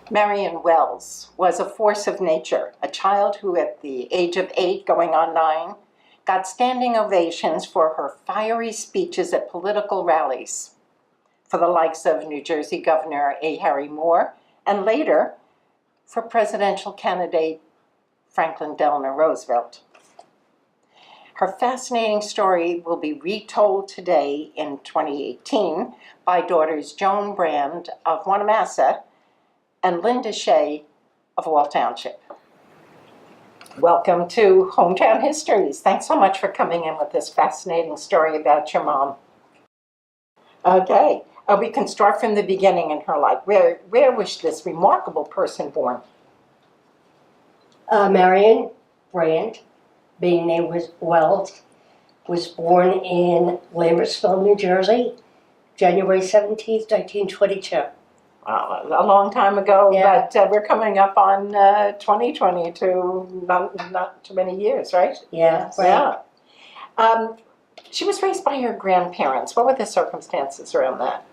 Marion Wells was a force of nature, a child who at the age of 8, going on 9, got standing ovations for her fiery speeches at political rallies for the likes of New Jersey Governor A. Harry Moore, and later for presidential candidate Franklin Roosevelt. Her fascinating story will be retold today in 2018 by daughters Joan Brand of Wanamassa and Linda Shea of Township. Welcome to Hometown Histories. Thanks so much for coming in with this fascinating story about your mom. Okay, we can start from the beginning in her life. Where was this remarkable person born? Marion Brand, being named Wells, was born in Lambertville, New Jersey, January 17th, 1922. A long time ago, Yeah. but we're coming up on 2022, not too many years, right? Yeah, right. Yeah. She was raised by her grandparents. What were the circumstances around that?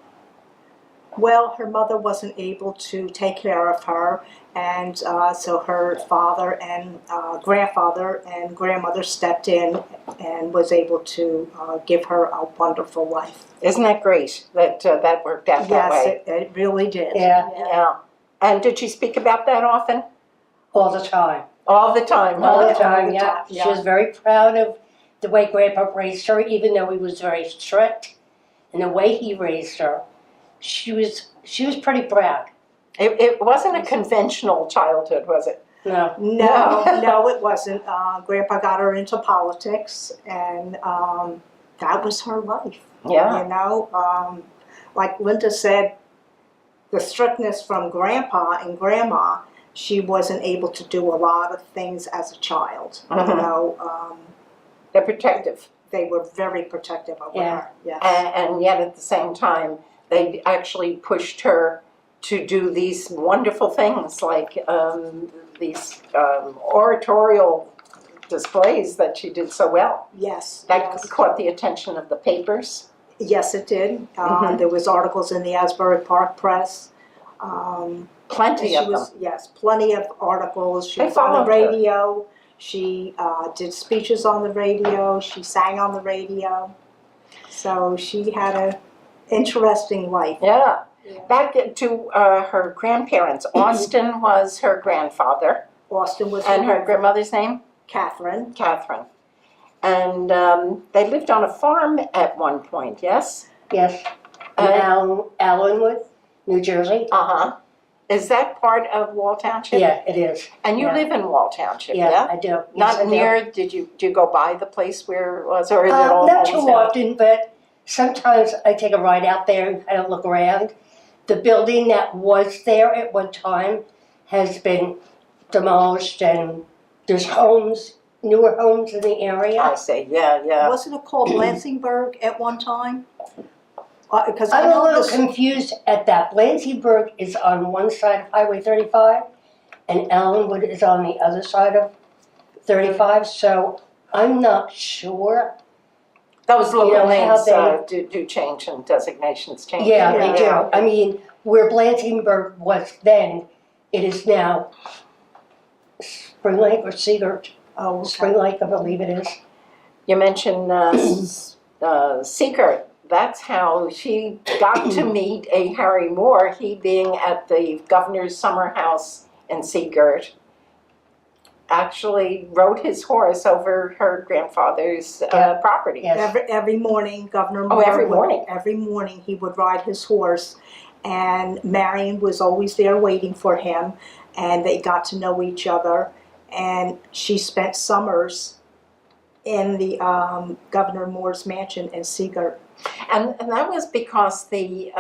Well, her mother wasn't able to take care of her, and so her father and grandfather and grandmother stepped in and was able to give her a wonderful life. Isn't that great that that worked out that way? Yes, it really did. Yeah. And did she speak about that often? All the time. All the time, huh? All the time, the yeah. time, She was very proud of the way Grandpa raised her, even though he was very strict. And the way he raised her, she was pretty proud. It wasn't a conventional childhood, was it? No. No, it wasn't. Grandpa got her into politics, and that was her life. Yeah. You know, like Linda said, the strictness from Grandpa and Grandma, she wasn't able to do a lot of things as a child. Mhm. You know, They're protective. they were very protective of Yeah. her. Yes. And yet at the same time, they actually pushed her to do these wonderful things like these oratorial displays that she did so well. Yes. That yes. caught the attention of the papers. Yes, it did. Mhm. There was articles in the Asbury Park Press. Plenty of them. Yes, plenty of articles. She They was on the followed her. radio. She did speeches on the radio. She sang on the radio. So she had an interesting life. Yeah. Yeah. Back to her grandparents. Austin was her grandfather. Austin was And her grandmother's name? Catherine. Catherine. And they lived on a farm at one point, yes? Yes. In Allenwood, New Jersey. Uh-huh. Is that part of Wall Township? Yeah, it is. And you Yeah. live in Wall Township, Yeah, yeah? I do. Yes, Not I do. near, do you go by the place where it was, or is it all Not too homes now? often, but sometimes I take a ride out there and kind of look around. The building that was there at one time has been demolished, and there's homes, newer homes in the area. I see, yeah. Wasn't it called Lansingburg at one time? Because I I'm a know little this. confused at that. Lansingburg is on one side of Highway 35, and Allenwood is on the other side of 35, so I'm not sure. Those You local know, names how do change and designations change. Yeah, they do. Yeah. I mean, where Lansingburg was then, it is now Spring Lake or Seagert. Oh, okay. Spring Lake, I believe it is. You mentioned Seeker. That's how she got to meet A. Harry Moore, he being at the governor's summer house in Seagirt. Actually rode his horse over her grandfather's property. Yes. Every morning, Governor Oh, Moore every morning. Every morning he would ride his horse, and Marion was always there waiting for him, and they got to know each other, and she spent summers in the Governor Moore's mansion in Seagirt. And that was because the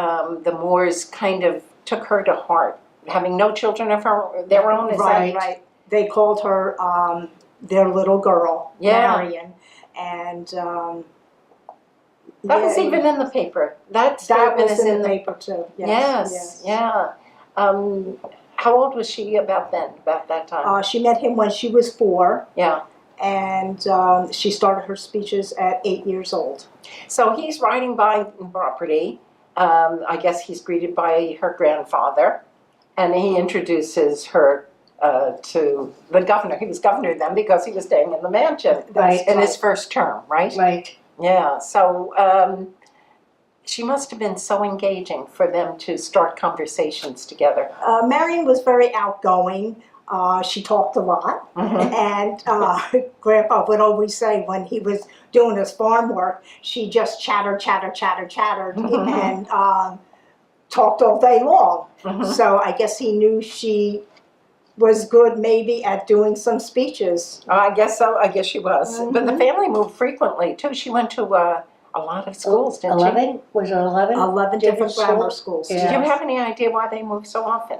Moores kind of took her to heart, having no children of their own. Is Right, that right. They called her their little girl, Yeah. Marion, and That was even in the paper. That that statement was is in the paper too. Yes, yeah. How old was she about that time? She met him when she was 4. Yeah. And she started her speeches at 8 years old. So he's riding by property. I guess he's greeted by her grandfather. And he introduces her to the governor. He was governor then because he was staying in the mansion Right. in his first term, right? Right. Yeah, so she must have been so engaging for them to start conversations together. Marion was very outgoing. She talked a lot. And Grandpa would always say when he was doing his farm work, she just chattered and talked all day long. So I guess he knew she was good maybe at doing some speeches. I guess so. I guess she was. But the family moved frequently too. She went to a lot of schools, didn't 11? Was it 11? 11 different grammar schools. she? Yeah. Do you have any idea why they moved so often?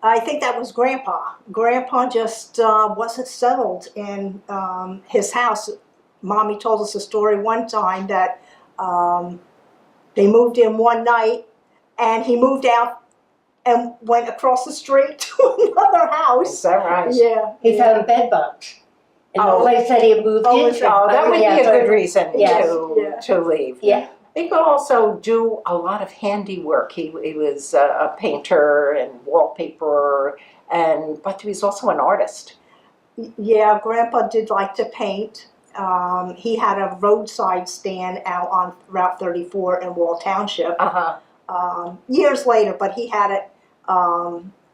I think that was Grandpa. Grandpa just wasn't settled in his house. Mommy told us a story one time that they moved in one night and he moved out and went across the street to another Is house. that right? Yeah. He found bed bugs in the place that he had moved into. Oh, that would be a good reason Yes. to leave. Yeah. He could also do a lot of handiwork. He was a painter and wallpaper, but he was also an artist. Yeah, Grandpa did like to paint. He had a roadside stand out on Route 34 in Wall Township. Years later, but he had it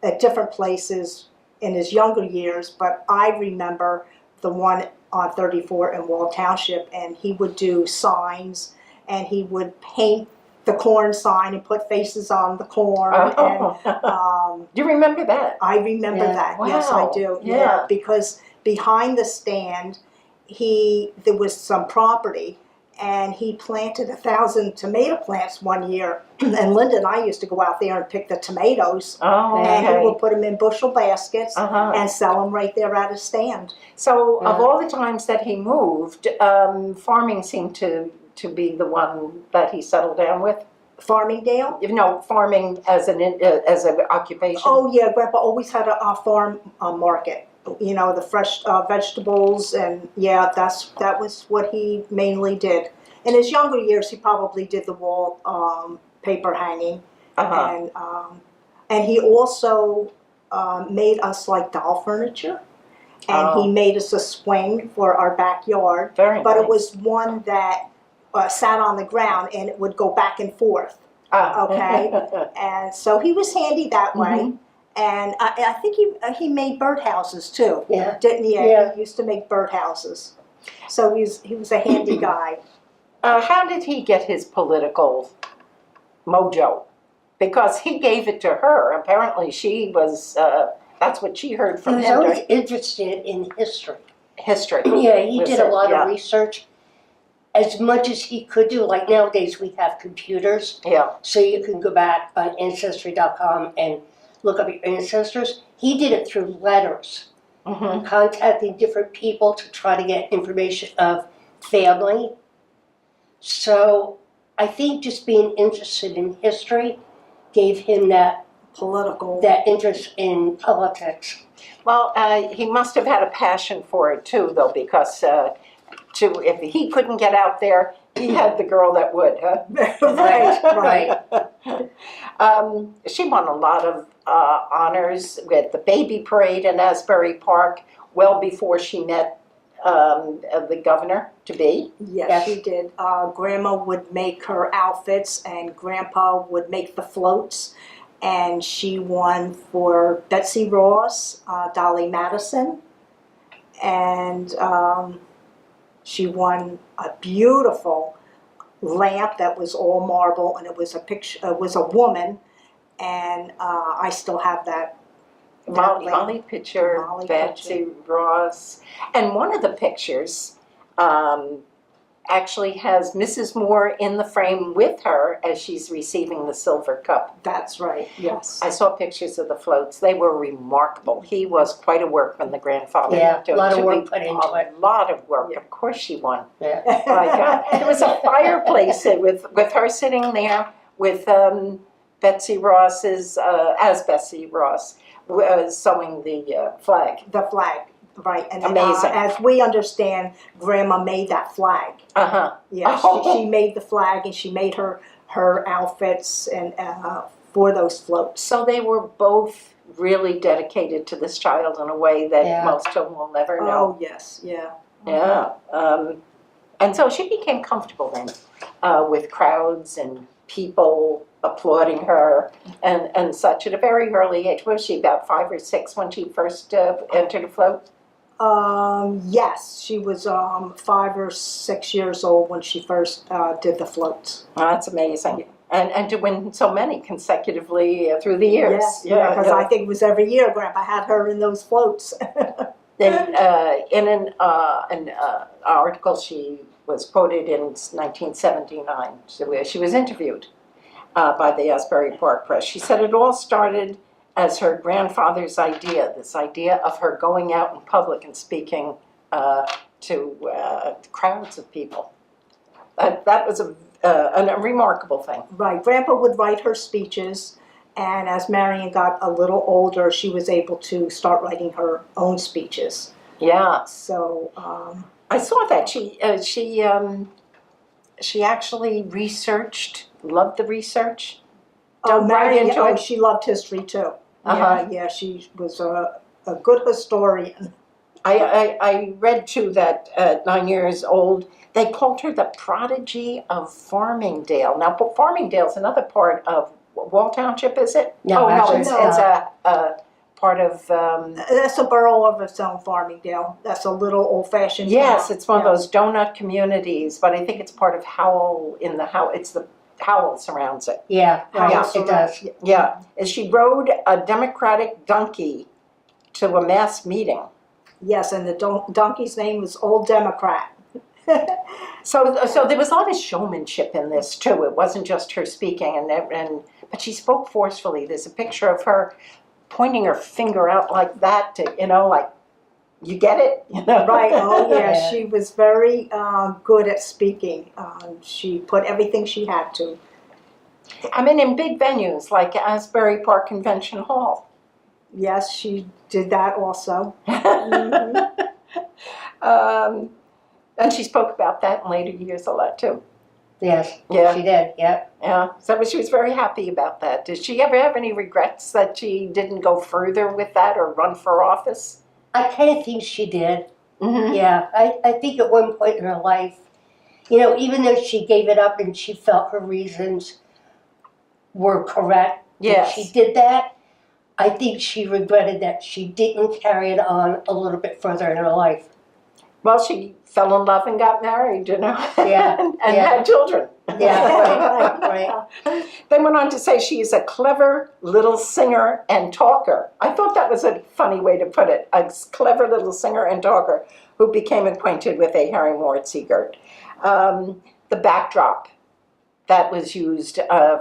at different places in his younger years. But I remember the one on 34 in Wall Township, and he would do signs, and he would paint the corn sign and put faces on the corn. And Do you remember that? I remember that. Yes, I Wow. do. Yeah. Because behind the stand, there was some property, and he planted 1,000 tomato plants one year. And Linda and I used to go out there and pick the tomatoes, Oh, and he okay. would put them in bushel baskets Uh-huh. and sell them right there at his stand. So, of all the times that he moved, farming seemed to be the one that he settled down with. Farmingdale? You know, farming as an occupation. Oh yeah, Grandpa always had a farm market. You know, the fresh vegetables, and yeah, that was what he mainly did. In his younger years, he probably did the wall paper hanging, and he also made us like doll furniture, and he made us a swing for our backyard. Very But nice. it was one that sat on the ground and it would go back and forth. Okay. And so he was handy that way. And I think he made birdhouses too. Yeah. Didn't he? Yeah. He used to make birdhouses. So he was a handy guy. How did he get his political mojo? Because he gave it to her. Apparently, she was. That's what she heard He from was him. always interested in history. History. Yeah, he Was did a it? lot Yeah. of research. As much as he could do, like nowadays we have computers, Yeah. so you can go back on Ancestry.com and look up your ancestors. He did it through letters, contacting different people to try to get information of family. So I think just being interested in history gave him that interest in politics. Well, he must have had a passion for it too, though, because if he couldn't get out there, he had the girl that would, huh? Right. She won a lot of honors with the baby parade in Asbury Park well before she met the governor to be. Yes, she did. Grandma would make her outfits, and Grandpa would make the floats. And she won for Betsy Ross, Dolly Madison, and she won a beautiful lamp that was all marble, and it was a picture. It was a woman, and I still have that. Molly Pitcher, Betsy Ross, and one of the pictures actually has Mrs. Moore in the frame with her as she's receiving the silver cup. That's right. Yes. I saw pictures of the floats. They were remarkable. He was quite a workman, the grandfather. Yeah, a lot of work put into it. A lot of work. Of course she won. Yeah. My God. There was a fireplace with her sitting there with Betsy Ross's, as Betsy Ross, sewing the flag. The flag, right? And Amazing. As we understand, Grandma made that flag. Uh-huh. Yeah, Oh. she made the flag, and she made her outfits and for those floats. So they were both really dedicated to this child in a way that Yeah. most children will never know. Oh, yes, yeah. Yeah. And so she became comfortable then with crowds and people applauding her and such at a very early age. Was she about 5 or 6 when she first entered a float? Yes, she was 5 or 6 years old when she first did the floats. Oh, that's amazing. And to win so many consecutively through the years. Yes, yeah, because I think it was every year Grandpa had her in those floats. Then in an article she was quoted in 1979, where she was interviewed by the Asbury Park Press. She said it all started as her grandfather's idea, this idea of her going out in public and speaking to crowds of people. That was a remarkable thing. Right, Grandpa would write her speeches, and as Marion got a little older, she was able to start writing her own speeches. Yeah. So, I saw that she actually researched, loved the research. Dug right Marion, into it. she loved history too. Uh-huh. Yeah, she was a good historian. I read too that at 9 years old, they called her the prodigy of Farmingdale. Now, Farmingdale's another part of Township, is it? No, actually, it's no. a part of. That's a borough of its own, Farmingdale. That's a little old-fashioned Yes, town. it's one of those donut communities, but I think it's part of Howell. It's the Howell surrounds it. Yeah, right, House it does. Yeah, and she rode a Democratic donkey to a mass meeting. Yes, and the donkey's name was Old Democrat. So there was a lot of showmanship in this too. It wasn't just her speaking, but she spoke forcefully. There's a picture of her pointing her finger out like that to, like, you get it, Right, oh yeah, Yeah. she was very good at speaking. She put everything she had to. I mean, in big venues like Asbury Park Convention Hall. Yes, she did that also. Mhm. And she spoke about that in later years a lot too. Yes, Yeah. she did, yep. Yeah, so she was very happy about that. Did she ever have any regrets that she didn't go further with that or run for office? I kind of think she did. Mm-hmm. Yeah, I think at one point in her life, even though she gave it up and she felt her reasons were correct, Yes. that she did that, I think she regretted that she didn't carry it on a little bit further in her life. Well, she fell in love and got married, Yeah, and yeah. had children. Yeah, right. They went on to say she is a clever little singer and talker. I thought that was a funny way to put it. A clever little singer and talker who became acquainted with A. Harry Moore at Seagirt. The backdrop that was used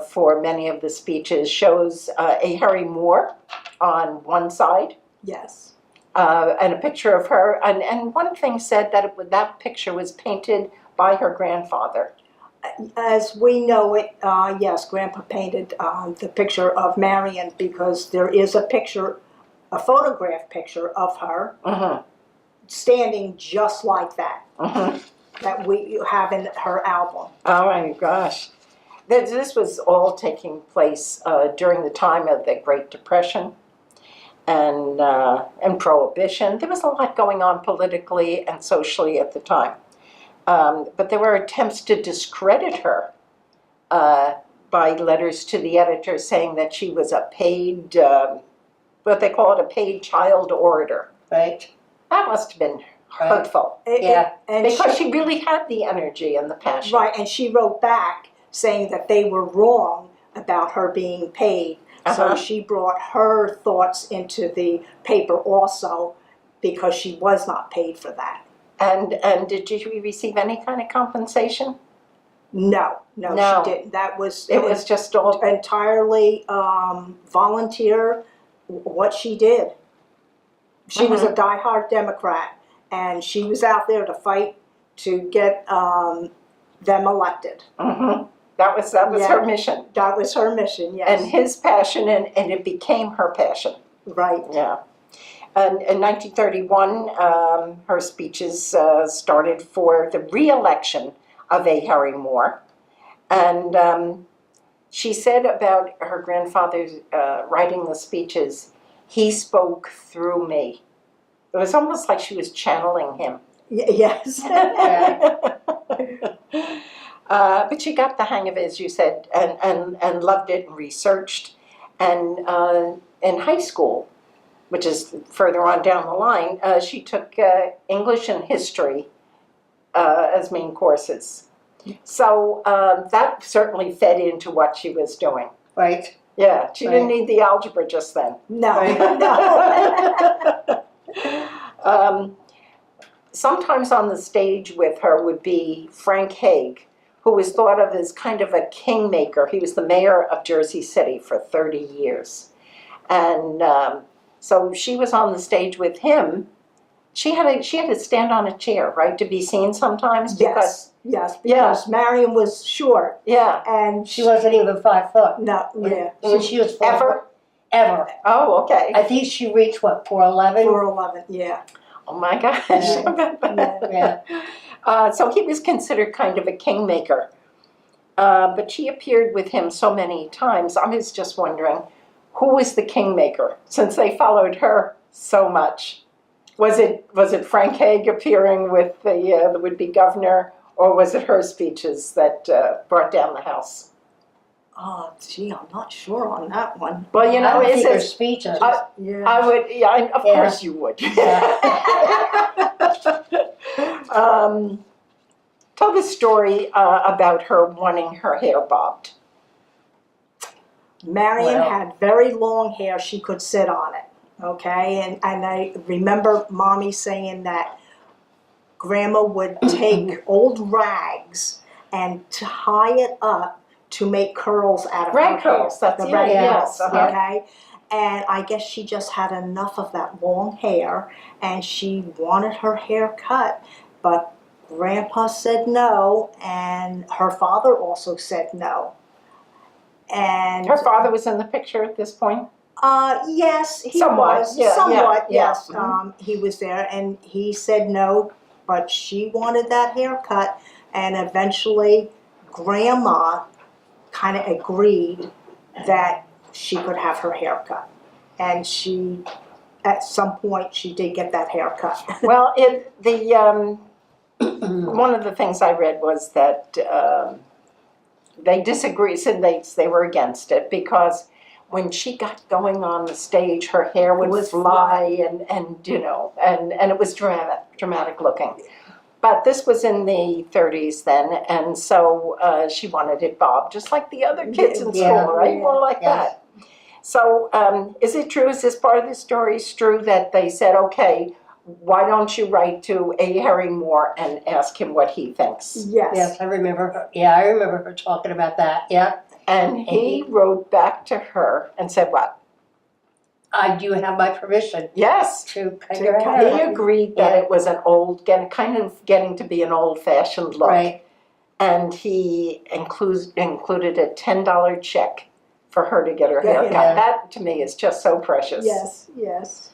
for many of the speeches shows A. Harry Moore on one side. Yes. And a picture of her, and one thing said that that picture was painted by her grandfather. As we know it, yes, Grandpa painted the picture of Marion because there is a photograph picture of her Mm-hmm. standing just like that, Mm-hmm. that we have in her album. Oh my gosh. This was all taking place during the time of the Great Depression and Prohibition. There was a lot going on politically and socially at the time. But there were attempts to discredit her by letters to the editor saying that she was a paid, what they call it, a paid child orator. Right. That must have been hurtful. Yeah. And Because she really had the energy and the passion. right, and she wrote back saying that they were wrong about her being paid. Uh-huh. So she brought her thoughts into the paper also because she was not paid for that. And did you receive any kind of compensation? No, No. she didn't. That was It was just all. entirely volunteer what she did. She was a diehard Democrat, and she was out there to fight to get them elected. Mm-hmm. That was Yeah. her mission. That was her mission, yes. And his passion, and it became her passion. Right. Yeah. And in 1931, her speeches started for the re-election of A. Harry Moore. And she said about her grandfather writing the speeches, he spoke through me. It was almost like she was channeling him. Yes. But she got the hang of it, as you said, and loved it and researched. And in high school, which is further on down the line, she took English and history as main courses. So that certainly fed into what she was doing. Right. Yeah, she didn't need the algebra just then. No, no. Sometimes on the stage with her would be Frank Hague, who was thought of as kind of a kingmaker. He was the mayor of Jersey City for 30 years. And so she was on the stage with him. She had to stand on a chair, right, to be seen sometimes? Because Marion was short. Yeah. And She wasn't even 5 foot. No, yeah. When she was 4 Ever? Ever. Oh, okay. I think she reached, what, 4'11"? 4'11", yeah. Oh my gosh. Yeah. So he was considered kind of a kingmaker. But she appeared with him so many times. I was just wondering, who was the kingmaker, since they followed her so much? Was it Frank Hague appearing with the would-be governor, or was it her speeches that brought down the house? Oh, gee, I'm not sure on that one. Well, you know, I it's think her speeches. Yeah. I would, yeah, of Yeah. course you would. Tell the story about her wanting her hair bobbed. Marion Wow. had very long hair. She could sit on it, okay? And I remember Mommy saying that Grandma would take old rags and tie it up to make curls out of Rag her hair. curls, that's The it, rag yes, curls, uh-huh. okay? And I guess she just had enough of that long hair, and she wanted her hair cut, but Grandpa said no, and her father also said no. And Her father was in the picture at this point? yes, he Somewhat, was. yeah, Somewhat, yeah, yes. yeah. He was there, and he said no, but she wanted that haircut, and eventually Grandma kind of agreed that she could have her haircut. And she, at some point, she did get that haircut. Well, one of the things I read was that they disagreed, said they were against it because when she got going on the stage, her hair would fly and you know, and it was dramatic looking. But this was in the 30s then, and so she wanted it bobbed, just like the other kids in Yeah. school, right? Yeah. More like Yes. that. So is it true, is this part of the story true that they said, okay, why don't you write to A. Harry Moore and ask him what he thinks? Yes. Yes, I remember her. Yeah, I remember her talking about that. Yeah. And he wrote back to her and said what? I do have my permission Yes. to cut To your cut He hair. agreed that Yeah. it was an old, getting to be an old-fashioned look. Right. And he included a $10 check for her to get her Yeah, hair cut. yeah. That, to me, is just so precious. Yes, yes.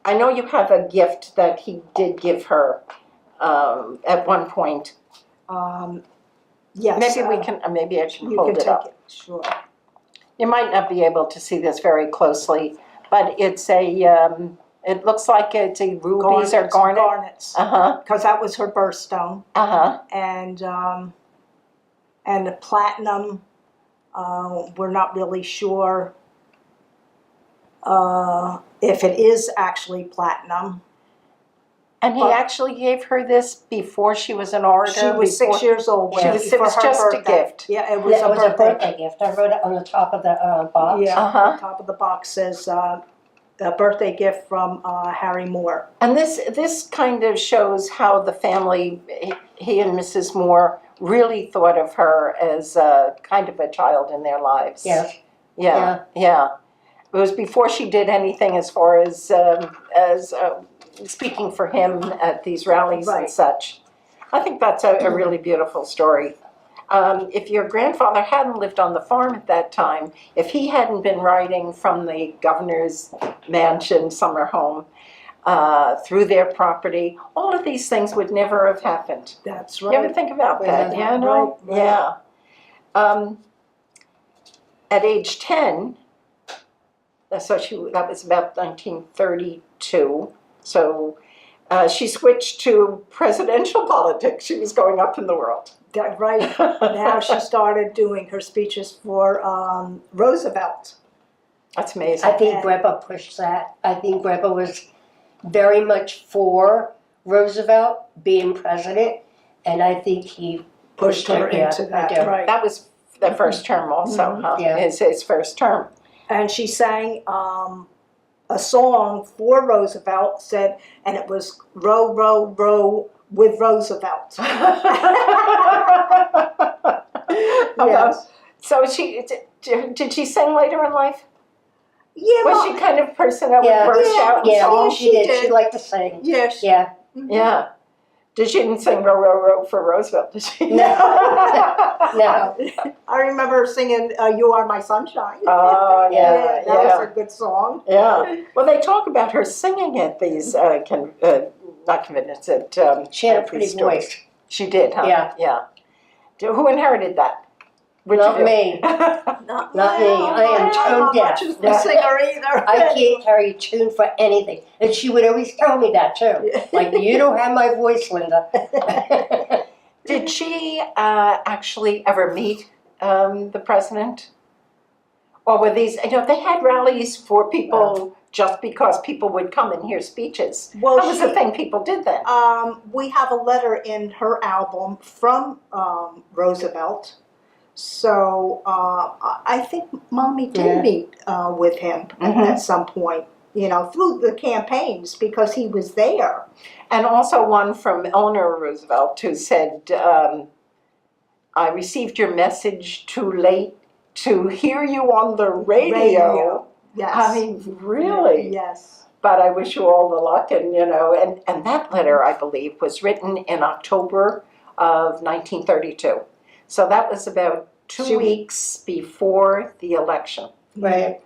I know you have a gift that he did give her at one point. Yes. Maybe we can. Maybe I can You hold can it take up. it, sure. You might not be able to see this very closely, but it's a. It looks like it's a rubies or garnet. Garnets. Uh-huh. Because that was her birthstone. Uh-huh. And the platinum, we're not really sure if it is actually platinum. And he actually gave her this before she was an orator. She was 6 years old. She was, it was just a gift. Yeah, it was, It was a birthday gift. I wrote it on the top of the box. Yeah, Uh-huh. the top of the box says a birthday gift from Harry Moore. And this kind of shows how the family, he and Mrs. Moore, really thought of her as kind of a child in their lives. Yeah. Yeah. It was before she did anything as far as speaking for him at these rallies and Right. such. I think that's a really beautiful story. If your grandfather hadn't lived on the farm at that time, if he hadn't been riding from the governor's mansion, summer home, through their property, all of these things would never have happened. That's You ever right. think about that? Yeah, Yeah, no? right. Yeah. At age 10, that was about 1932. So she switched to presidential politics. She was going up in the world. Right. Now she started doing her speeches for Roosevelt. That's amazing. I think Grandpa pushed that. I think Grandpa was very much for Roosevelt being president, and I think he Pushed her into I that. do. Right. That was the first term also, huh? Yeah. His first term. And she sang a song for Roosevelt, and it was "Row, row, row with Roosevelt." Yes. So did she sing later in life? Yeah. Was well, she kind of person that Yeah. would burst out in Yeah, song? she did. did. She liked to sing. Yes. Yeah. Yeah. Did she didn't sing "Row, row, row" for Roosevelt? Did she? No. No. I remember her singing "You Are My Sunshine." Oh yeah, that was a good song. yeah. Well, they talk about her singing at these not conventions at She had a these pretty stores. voice. She did, huh? Yeah. Yeah. Who inherited that? What'd Not you do? me. Not me. I am tone not deaf. much of a singer either. I can't carry a tune for anything. And she would always tell me that too. Like, you don't have my voice, Linda. Did she actually ever meet the president? Or were these, they had rallies for people just because people would come and hear speeches. Well, That was the thing people did then. We have a letter in her album from Roosevelt. So I think Mommy did meet with him at some point, through the campaigns because he was there. And also one from Eleanor Roosevelt who said, I received your message too late to hear you on the radio. Yes. I mean, really? Yes. But I wish you all the luck. And, and that letter, I believe, was written in October of 1932. So that was about 2 weeks before the election. Right.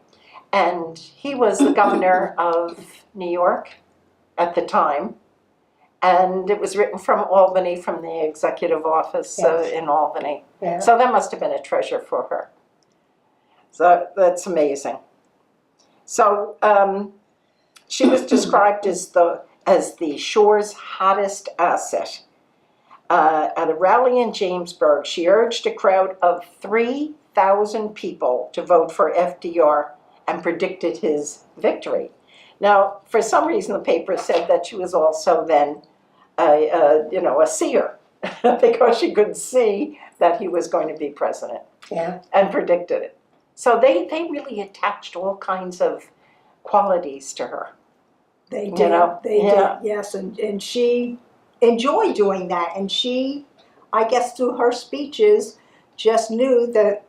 And he was the governor of New York at the time. And it was written from Albany, from the executive office in Albany. Yeah. So that must have been a treasure for her. So that's amazing. So she was described as the shore's hottest asset. At a rally in Jamesburg, she urged a crowd of 3,000 people to vote for FDR and predicted his victory. Now, for some reason, the paper said that she was also then a seer because she could see that he was going to be president and predicted it. So they really attached all kinds of qualities to her. They did. They did, yes. And she enjoyed doing that. And she, I guess through her speeches, just knew that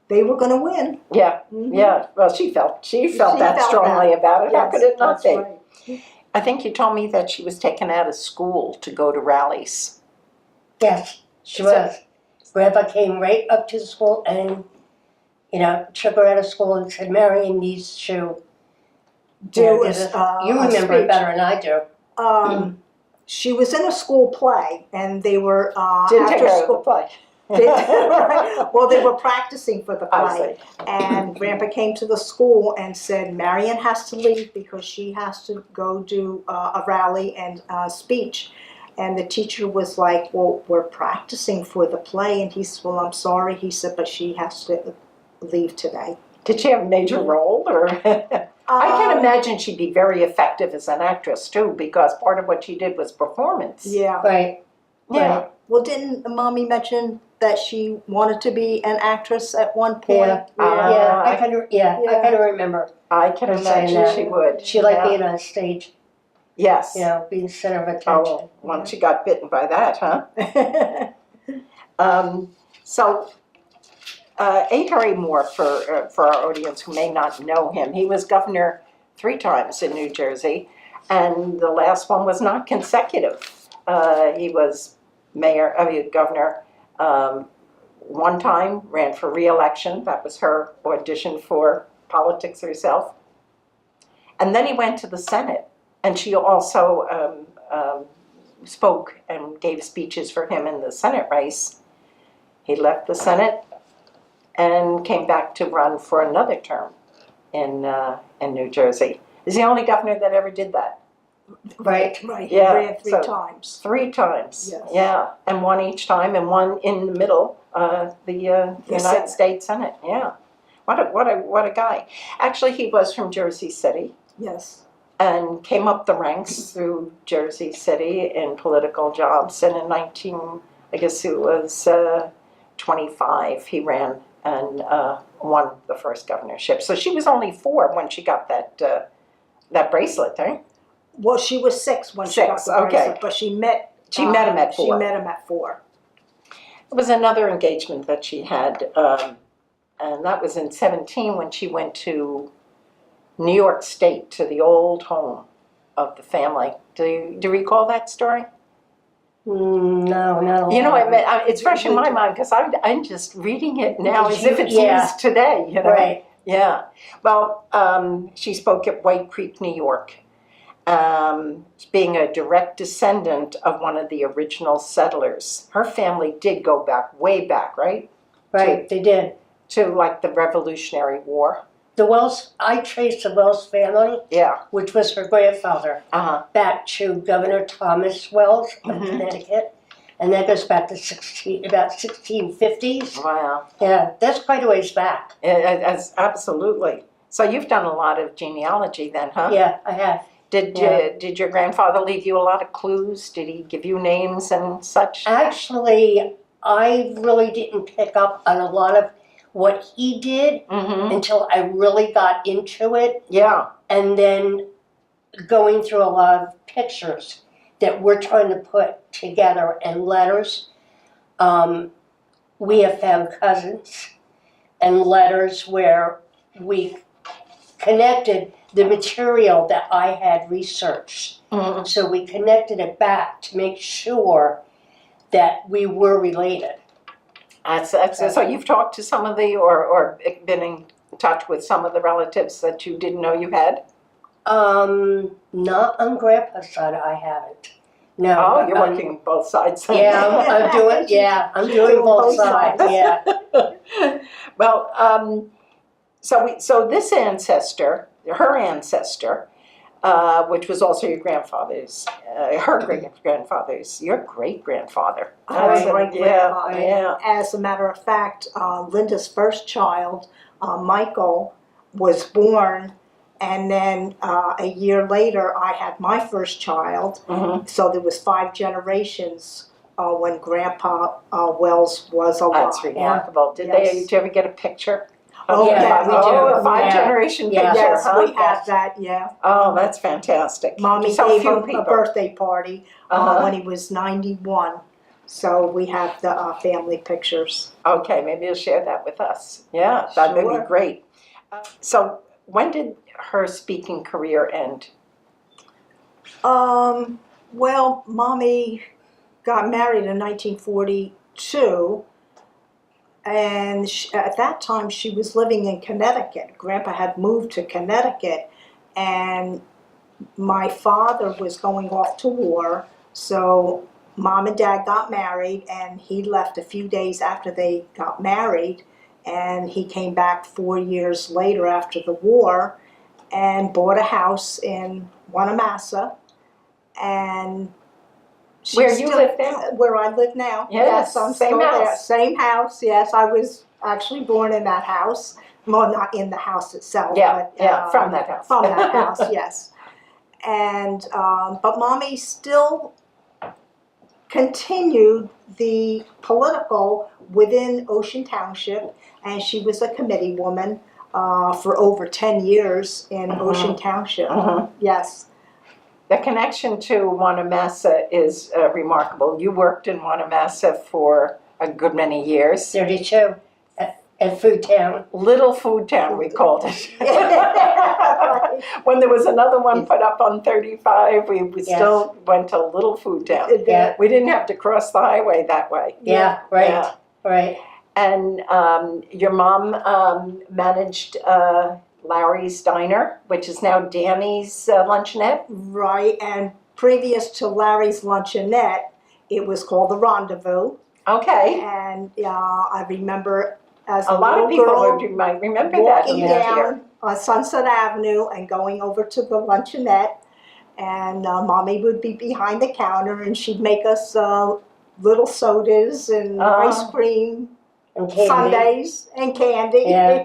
they were going to win. Yeah, yeah. Well, she felt that strongly about it. Yes, how could it not be? right. I think you told me that she was taken out of school to go to rallies. Yes, she was. Grandpa came right up to the school and, took her out of school and said, Marion needs to do this. You remember it better than I do. She was in a school play, and they were Didn't take after her out of the school. play. Well, they were practicing for the I play, and Grandpa came to the school and said, Marion has to leave because she has to go do a rally and speech. And the teacher was like, well, we're practicing for the play. And he said, well, I'm sorry. He said, but she has to leave today. Did she have a major role? Or I can imagine she'd be very effective as an actress, too, because part of what she did was performance. Yeah. Right. Yeah. Right. Well, didn't Mommy mention that she wanted to be an actress at one point? Yeah. I kind of remember. I can imagine she would. She liked being on stage. Yes. Being center of attention. Oh, once she got bitten by that, huh? So, A. Harry Moore, for our audience who may not know him, he was governor 3 times in New Jersey, and the last one was not consecutive. He was governor 1 time, ran for re-election. That was her audition for politics herself. And then he went to the Senate, and she also spoke and gave speeches for him in the Senate race. He left the Senate and came back to run for another term in New Jersey. He's the only governor that ever did that. Right. Right, he Yeah, ran three so- times. 3 times. Yes. Yeah, and one each time, and one in the middle, the United Senate. States Senate. Yeah, what a guy. Actually, he was from Jersey City Yes. and came up the ranks through Jersey City in political jobs. And in I guess it was 25, he ran and won the first governorship. So she was only 4 when she got that bracelet, right? Well, she was 6 when she got 6, the okay. bracelet, but she met She met him at 4. She met him at 4. It was another engagement that she had, and that was in 17 when she went to New York State to the old home of the family. Do you recall that story? No, not You know, I it's fresh in my mind because I'm just reading it now as if it's news today. You know, Right. Yeah. Well, she spoke at White Creek, New York. Being a direct descendant of one of the original settlers. Her family did go back, way back, right? Right, they did. To like the Revolutionary War. The Wells, I traced the Wells family, Yeah. which was her grandfather, Uh-huh. back to Governor Thomas Wells of Mhm. Connecticut. And that goes back to about 1650s. Wow. Yeah, that's quite a ways back. Absolutely. So you've done a lot of genealogy then, huh? Yeah, I have. Did your grandfather leave you a lot of clues? Did he give you names and such? Actually, I really didn't pick up on a lot of what he did Mm-hmm. until I really got into it. Yeah. And then going through a lot of pictures that we're trying to put together and letters. We have found cousins and letters where we connected the material that I had researched. Mm-hmm. So we connected it back to make sure that we were related. So you've talked to some of or been in touch with some of the relatives that you didn't know you had? Not on Grandpa's side, I haven't. No. Oh, but you're on- working both sides. Yeah, I'm doing both sides. Yeah. Well, so this ancestor, her ancestor, which was also your grandfather's, her great-grandfather's, your great-grandfather. That's Right. right, Yeah, yeah. As a matter of fact, Linda's first child, Michael, was born, and then a year later, I had my first child. Mm-hmm. So there was 5 generations when Grandpa Wells was alive. That's remarkable. Did Yes. you ever get a picture? Oh, yeah, we do. A 5 Yeah. generation Yeah. picture, Yes, huh? we have that. Yeah. Oh, that's fantastic. Mommy So gave few him people. a birthday party Uh-huh. when he was 91. So we have the family pictures. Okay, maybe you'll share that with us. Yeah, that would Sure. be great. So when did her speaking career end? Well, Mommy got married in 1942, and at that time she was living in Connecticut. Grandpa had moved to Connecticut, and my father was going off to war, so Mom and Dad got married, and he left a few days after they got married, and he came back 4 years later after the war and bought a house in Wanamassa, and Where you live now? Where I live now. Yes, I'm same still there. house. Same house, yes. I was actually born in that house. Well, not in the house itself, Yeah, but from that house. From that house, yes. And but Mommy still continued the political within Ocean Township, and she was a committee woman for over 10 years in Mhm. Ocean Township. Mhm. Yes. The connection to Wanamassa is remarkable. You worked in Wanamassa for a good many years. 32 at Food Town. Little Food Town, we called it. When there was another one put up on 35, we still went to Little Food Town. Yeah. We didn't have to cross the highway that way. Yeah, right, Yeah. right. And your mom managed Larry's Diner, which is now Danny's Luncheonette. Right, and previous to Larry's Luncheonette, it was called the Rendezvous. Okay. And I remember as A a lot little of people girl might remember that. walking who lived here. down on Sunset Avenue and going over to the luncheonette, and Mommy would be behind the counter, and she'd make us little sodas and ice cream, And candy. sundaes, and candy. Yeah.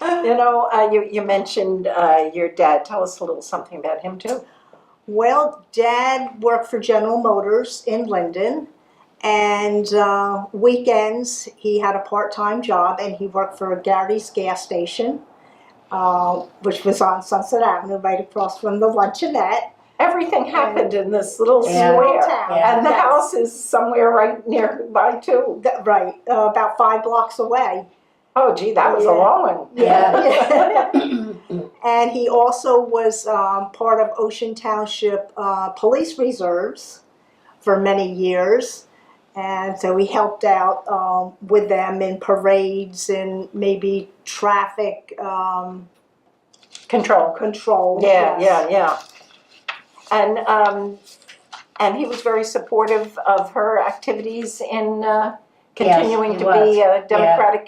You know, you mentioned your dad. Tell us a little something about him too. Well, Dad worked for General Motors in Linden, and weekends he had a part-time job, and he worked for Gary's gas station, which was on Sunset Avenue, right across from the luncheonette. Everything happened in this little Yeah. square, Town. Yeah. and the Yes. house is somewhere right nearby too. Right, about 5 blocks away. Oh, gee, that was a Yeah. long one. Yeah. And he also was part of Ocean Township Police Reserves for many years. And so he helped out with them in parades and maybe traffic Control. control. Yeah, Yes. yeah. And he was very supportive of her activities in continuing he to was. be a Democratic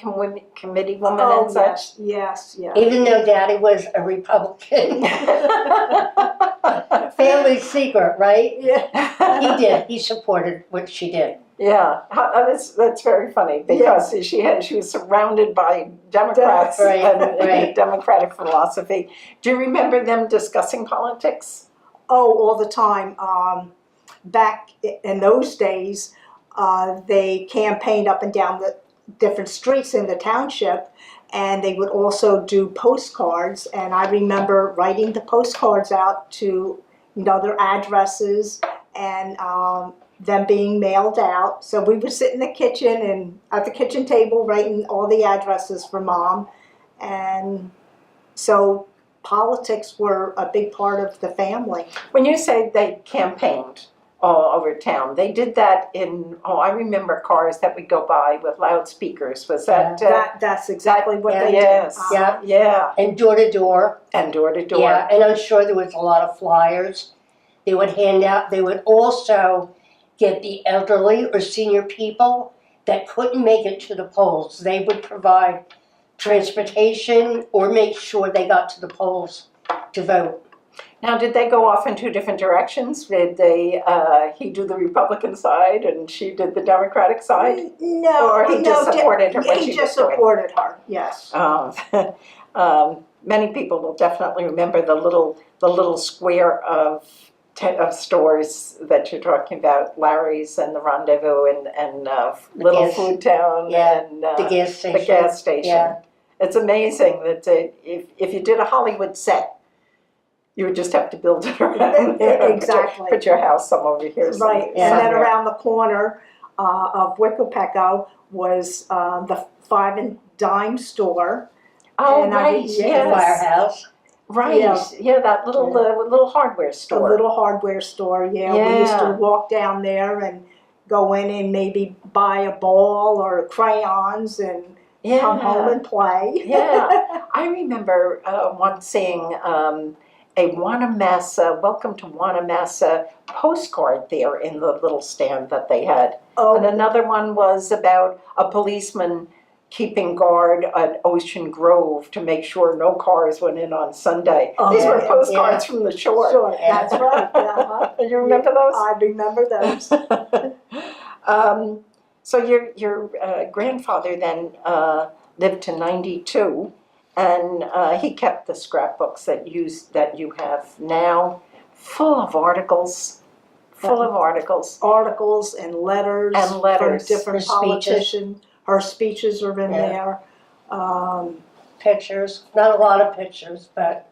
committee woman Oh, and such. yes. Even though Daddy was a Republican. Family secret, right? Yeah. He did. He supported what she did. Yeah, that's very funny because she was surrounded by Democrats Right, and right. Democratic philosophy. Do you remember them discussing politics? Oh, all the time. Back in those days, they campaigned up and down the different streets in the township, and they would also do postcards. And I remember writing the postcards out to, their addresses and them being mailed out. So we would sit in the kitchen and at the kitchen table writing all the addresses for Mom, and so politics were a big part of the family. When you say they campaigned all over town, they did that in, I remember cars that would go by with loudspeakers. Was that? That's exactly what they yes. did. Yeah. And door to door. And door to door. Yeah, and I'm sure there was a lot of flyers they would hand out. They would also get the elderly or senior people that couldn't make it to the polls. They would provide transportation or make sure they got to the polls to vote. Now, did they go off in two different directions? Did they? He do the Republican side and she did the Democratic side? No, Or he just supported her when she He just was doing? supported her. Yes. Many people will definitely remember the little square of stores that you're talking about, Larry's and the Rendezvous and Little gas- Food Town yeah, and the gas station. the gas station. Yeah. It's amazing that if you did a Hollywood set, you would just have to build it around there. Exactly. Put your house some over here. some- Right. Yeah. And then somewhere. around the corner of Wicopecco was the 5 and Dime store. Oh, and I right, did- The yes. firehouse. Right, yeah, that little hardware A store. little hardware store, We used to Yeah. walk down there and go in and maybe buy a ball or crayons and come home and play. Yeah. I remember once seeing a Wanamassa, Welcome to Wanamassa postcard there in the little stand that they had. And Oh, another one was about a policeman keeping guard at Ocean Grove to make sure no cars went in on Sunday. Oh, These were yeah, postcards from the shore. sure, Yeah. that's right. Uh-huh. You remember those? I remember those. So your grandfather then lived to 92, and he kept the scrapbooks that you have now, full of articles. Articles and letters, And letters. from different Her speeches. politicians. Her speeches are in Yeah. there. Pictures. Not a lot of pictures, but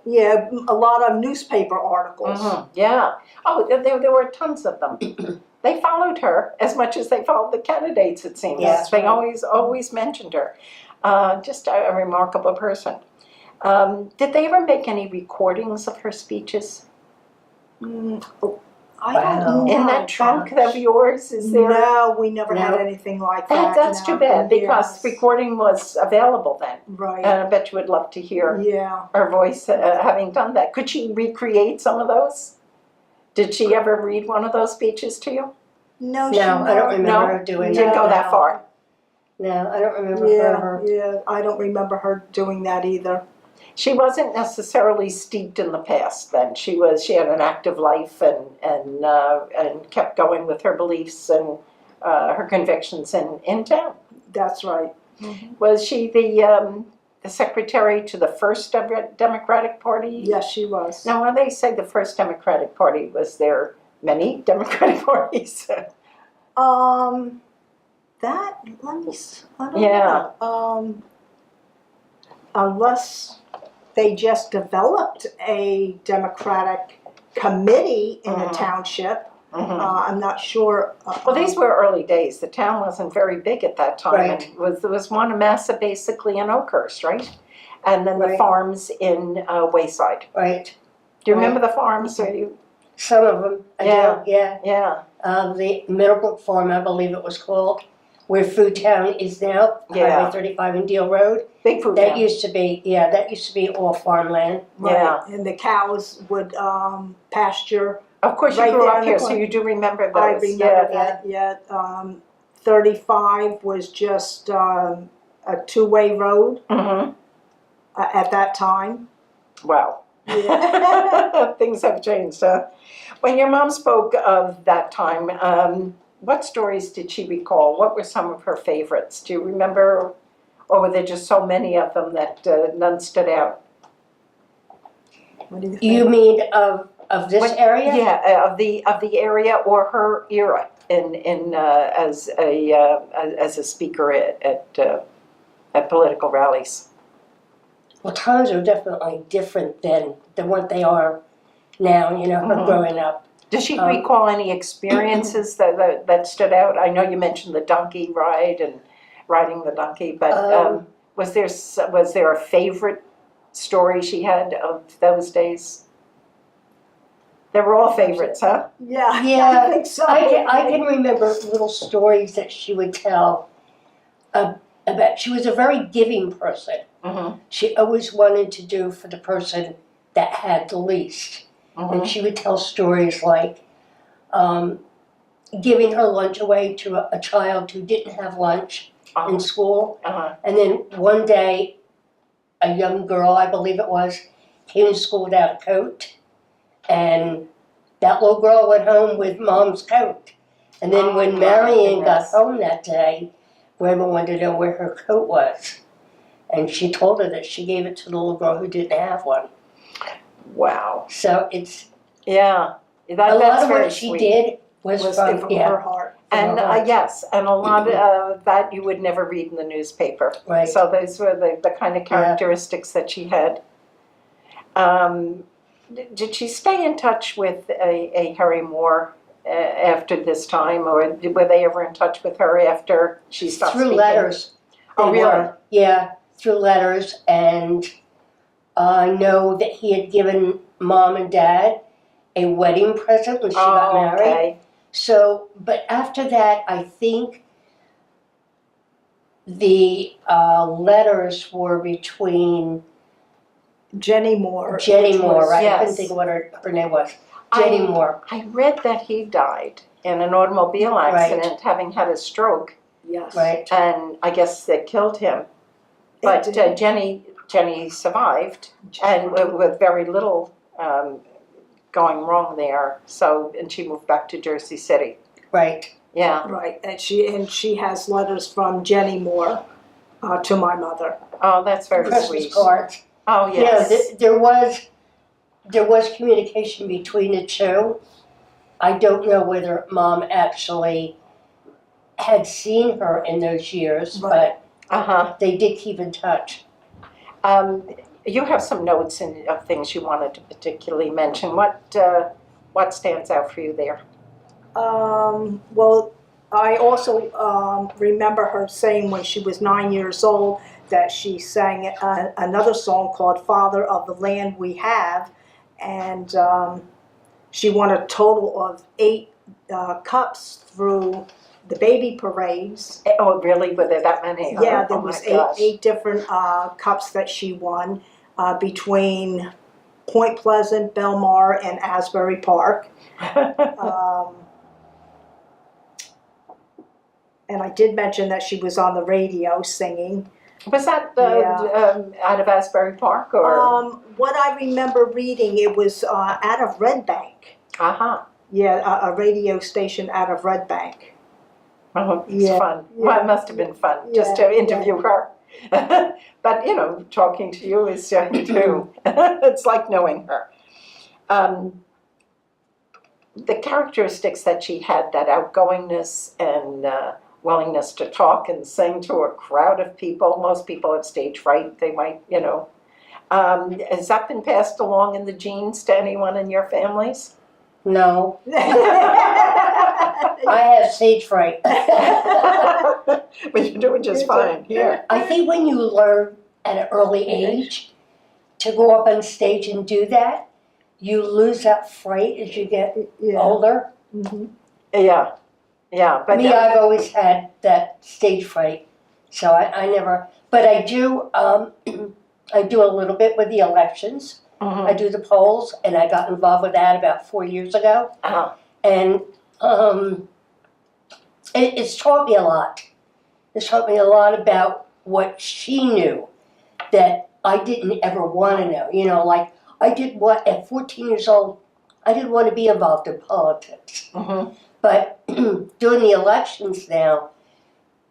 Yeah, a lot of newspaper articles. Yeah. Oh, there were tons of them. They followed her as much as they followed the candidates, it seems. Yeah. They always mentioned her. Just a remarkable person. Did they ever make any recordings of her speeches? I Wow. don't know. In that trunk of yours, is there? No, we never No. had anything like that. That's no. too bad, because Yes. recording was available then. Right. And I bet you would love to hear Yeah. her voice having done that. Could she recreate some of those? Did she ever read one of those speeches to you? No, no, I don't remember her You doing didn't that. go that far. No, I don't remember Yeah, her. yeah, I don't remember her doing that either. She wasn't necessarily steeped in the past then. She had an active life and kept going with her beliefs and her convictions in town. That's right. Was she the secretary to the first Democratic Party? Yes, she was. Now, when they say the first Democratic Party, was there many Democratic parties? That, I don't Yeah. know. Unless they just developed a Democratic committee in the township, I'm not sure. Well, these were early days. The town wasn't very big at that time. Right. And it was Wanamassa basically and Oakhurst, right? And then the Right. farms in Wayside. Right. Do you remember the farms? Or you? Some of them, I Yeah. do, yeah. Yeah. The Middlebrook Farm, I believe it was called, where Food Town is now, Yeah. Highway 35 and Deal Road. Big food That town. used to be all farmland. Yeah. And the cows would pasture. Of course, you Right grew there up in the here, so corner. you do remember those. I remember Yeah. that. Yeah. 35 was just a two-way road Mm-hmm. at that time. Wow. Yeah. Things have changed, huh? When your mom spoke of that time, what stories did she recall? What were some of her favorites? Do you remember, or were there just so many of them that none stood out? What do you think? You mean of this area? Yeah, of the area or her era in as a speaker at political rallies. Well, times are definitely different than what they are now, you know, her Mhm. growing up. Does she Um, recall any experiences that stood out? I know you mentioned the donkey ride and riding the donkey, but was there a favorite story she had of those days? They were all favorites, huh? Yeah, Yeah, I think so. I can remember little stories that she would tell about, she was a very giving person. Mm-hmm. She always wanted to do for the person that had the least. Mm-hmm. And she would tell stories like giving her lunch away to a child who didn't have lunch in school. Uh-huh. And then one day, a young girl, I believe it was, came to school without a coat. And that little girl went home with mom's coat. And then when my Marion got goodness. home that day, Grandma wanted to know where her coat was. And she told her that she gave it to the little girl who didn't have one. Wow. So it's Yeah. a That's lot of very what she sweet. did was Was from, from yeah, her heart. And her heart. yes, and a lot of that you would never read in the newspaper. Right. So those were the kind of characteristics that she had. Did she stay in touch with a Harry Moore after this time, or were they ever in touch with her after she stopped through speaking? letters. Oh, They really? were. Yeah, through letters. And I know that he had given Mom and Dad a wedding present when she got married. Okay. So, but after that, I think the letters were between Jenny Moore. Jenny which Moore, was- right? I yes. couldn't think of what her name was. Jenny Moore. I read that he died in an automobile accident, having had a stroke, Yes. Right. and I guess they killed him. But It did. Jenny survived, and with very little going wrong there. So, and she moved back to Jersey City. Right. Yeah. Right, and she has letters from Jenny Moore to my mother. Oh, that's very Christmas sweet. cards. Oh, Yeah, yes. there was communication between the two. I don't know whether Mom actually had seen her in those years, Right. but they did keep in touch. You have some notes of things you wanted to particularly mention. What stands out for you there? Well, I also remember her saying when she was 9 years old that she sang another song called Father of the Land We Have, and she won a total of 8 cups through the baby parades. Oh, really? Were there that many? Huh? Yeah, there Oh, my was gosh. eight different cups that she won between Point Pleasant, Belmar, and Asbury Park. And I did mention that she was on the radio singing. Was that Yeah. out of Asbury Park or? What I remember reading, it was out of Red Bank. Uh-huh. Yeah, a radio station out of Red Bank. Oh, it's Yeah, fun. yeah. Well, it must have been fun just to Yeah, interview her. But, you know, talking to you is too. It's like knowing her. The characteristics that she had, that outgoingness and willingness to talk and sing to a crowd of people. Most people have stage fright. They might, you know. Has that been passed along in the genes to anyone in your families? No, I have stage fright. But you're doing just fine here. I think when you learn at an early age to go up on stage and do that, you lose that fright as you get older. Mhm. Yeah, yeah. But Me, I've always had that stage fright, so I never. But I do. I do a little bit with the elections. I do the polls, and I got involved with that about 4 years ago. Uh-huh. And it's taught me a lot. It's taught me a lot about what she knew that I didn't ever want to know. You know, like I did what at 14 years old, I didn't want to be involved in politics. But during the elections now,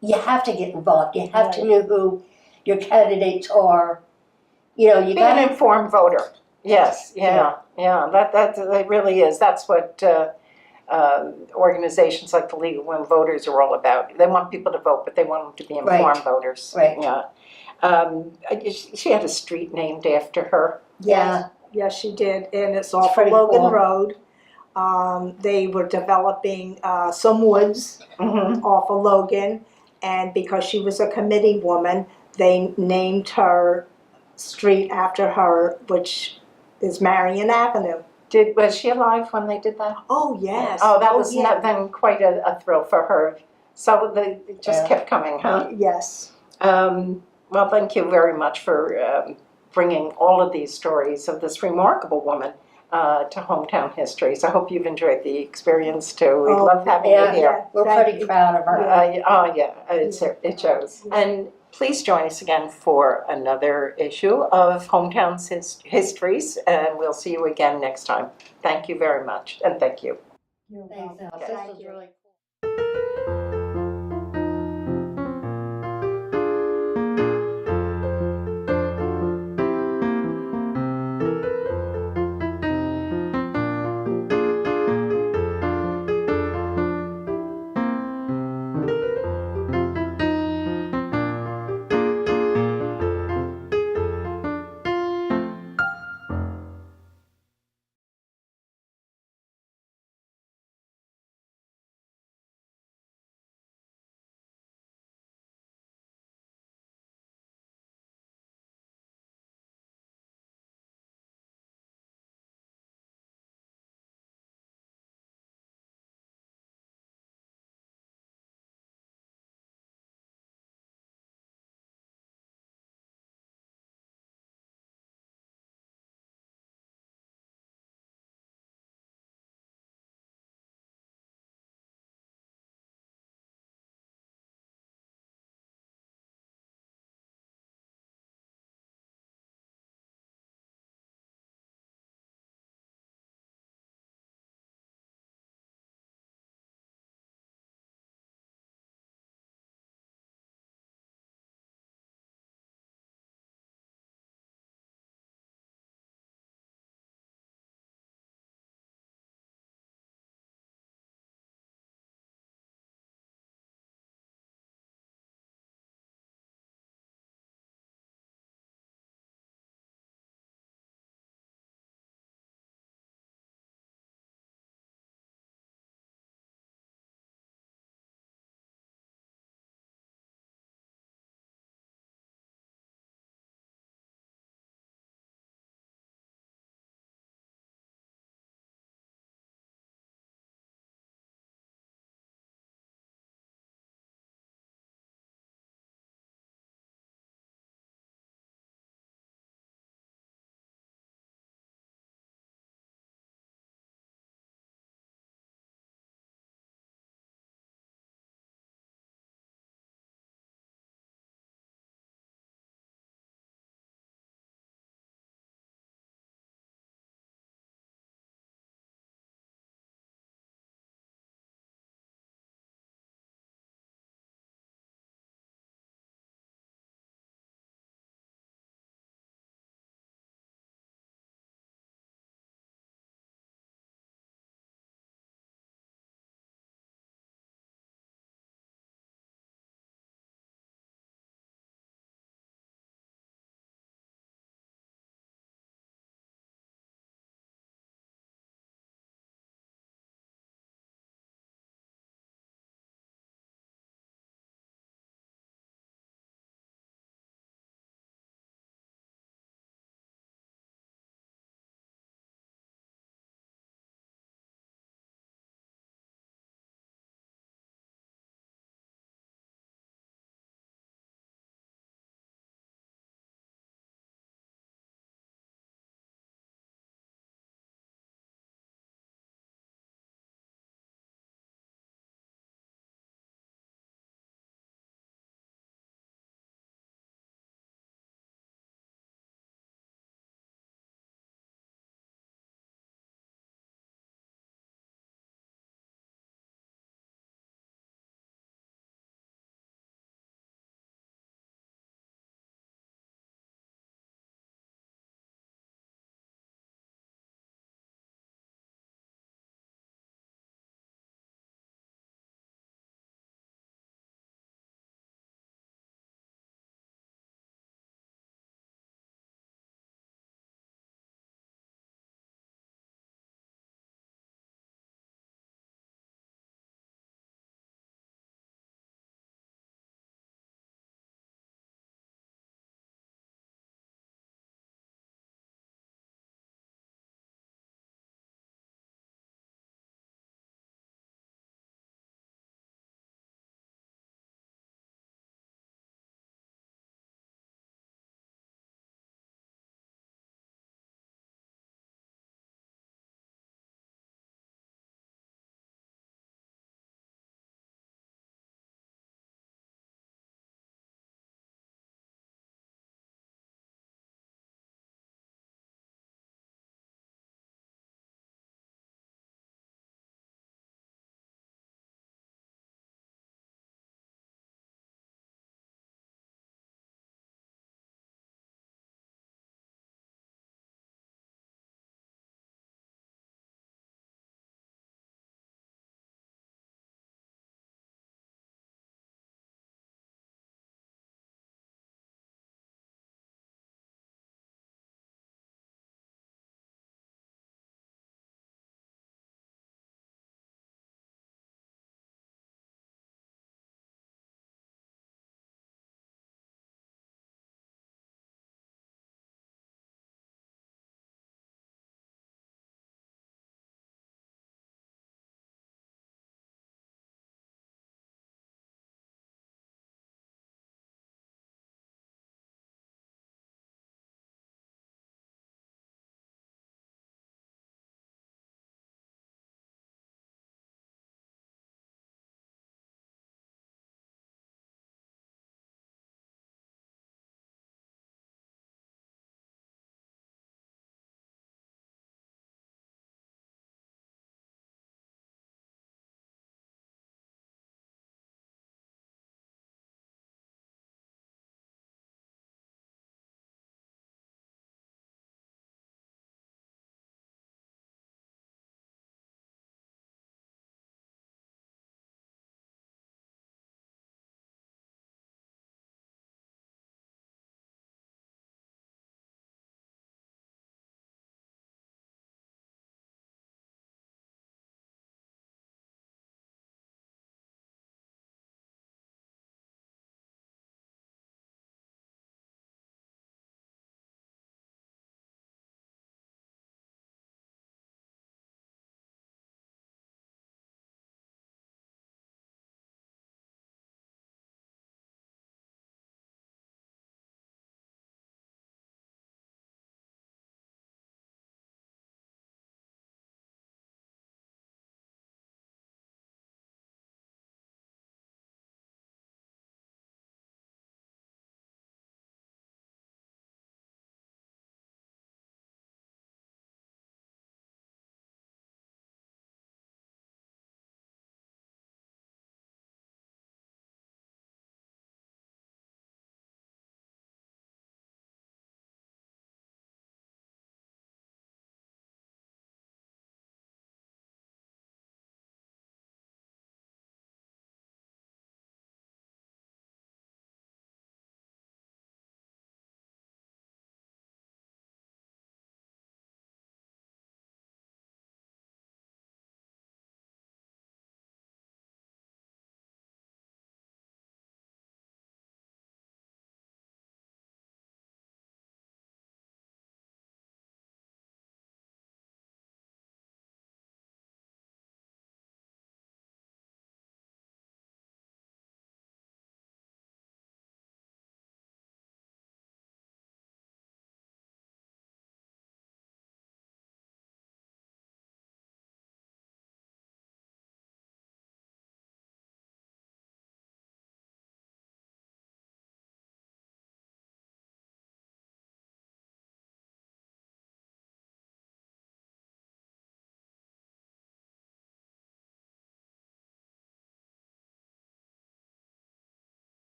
you have to get involved. You have to know who your candidates are. You know, you Be got an informed voter. Yes, yeah. That really is. That's what organizations like the League of Women Voters are all about. They want people to vote, but they want them to be informed voters. Right. Yeah. She had a street named after her. Yeah. Yes, she did, and it's off of pretty Logan cool. Road. They were developing some woods off of Logan, and because she was a committee woman, they named her street after her, which is Marion Avenue. Was she alive when they did that? Oh, yes. Oh, that was yeah. then quite a thrill for her. So it just kept coming, huh? Yes. Well, thank you very much for bringing all of these stories of this remarkable woman to Hometown Histories. I hope you've enjoyed the experience too. We love having you here. We're Thank pretty you. proud of her. It shows. And please join us again for another issue of Hometown Histories, and we'll see you again next time. Thank you very much, and thank you. You're Thanks, welcome. Alice. This Thank was you. really